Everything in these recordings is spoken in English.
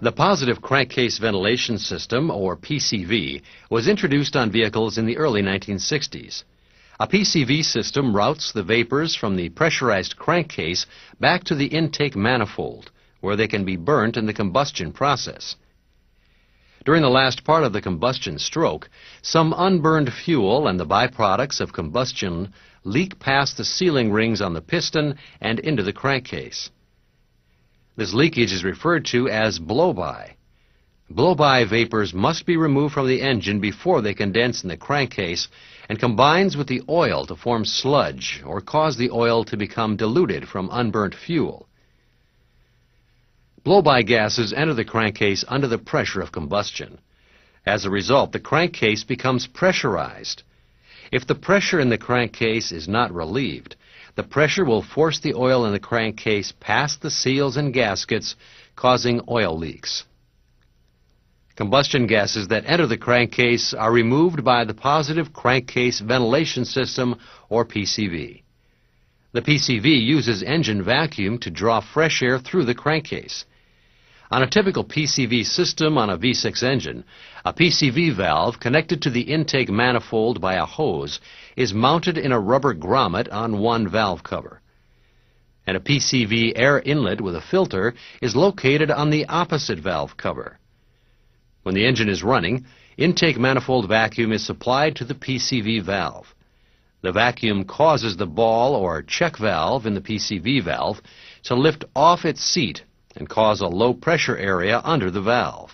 The positive crankcase ventilation system, or PCV, was introduced on vehicles in the early 1960s. A PCV system routes the vapors from the pressurized crankcase back to the intake manifold, where they can be burnt in the combustion process. During the last part of the combustion stroke, some unburned fuel and the byproducts of combustion leak past the sealing rings on the piston and into the crankcase. This leakage is referred to as blow-by. Blow-by vapors must be removed from the engine before they condense in the crankcase and combines with the oil to form sludge or cause the oil to become diluted from unburnt fuel. Blow-by gases enter the crankcase under the pressure of combustion. As a result, the crankcase becomes pressurized. If the pressure in the crankcase is not relieved, the pressure will force the oil in the crankcase past the seals and gaskets, causing oil leaks. Combustion gases that enter the crankcase are removed by the positive crankcase ventilation system, or PCV. The PCV uses engine vacuum to draw fresh air through the crankcase. On a typical PCV system on a V6 engine, a PCV valve connected to the intake manifold by a hose is mounted in a rubber grommet on one valve cover. And a PCV air inlet with a filter is located on the opposite valve cover. When the engine is running, intake manifold vacuum is supplied to the PCV valve. The vacuum causes the ball or check valve in the PCV valve to lift off its seat and cause a low pressure area under the valve.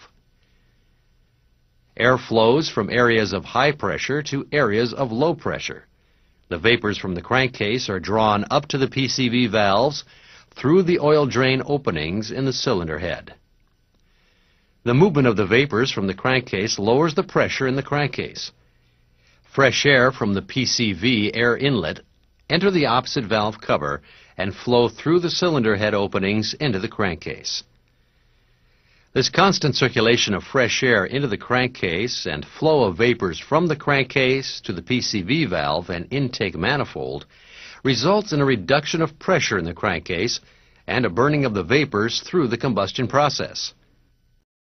Air flows from areas of high pressure to areas of low pressure. The vapors from the crankcase are drawn up to the PCV valves through the oil drain openings in the cylinder head. The movement of the vapors from the crankcase lowers the pressure in the crankcase. Fresh air from the PCV air inlet enter the opposite valve cover and flow through the cylinder head openings into the crankcase. This constant circulation of fresh air into the crankcase and flow of vapors from the crankcase to the PCV valve and intake manifold results in a reduction of pressure in the crankcase and a burning of the vapors through the combustion process.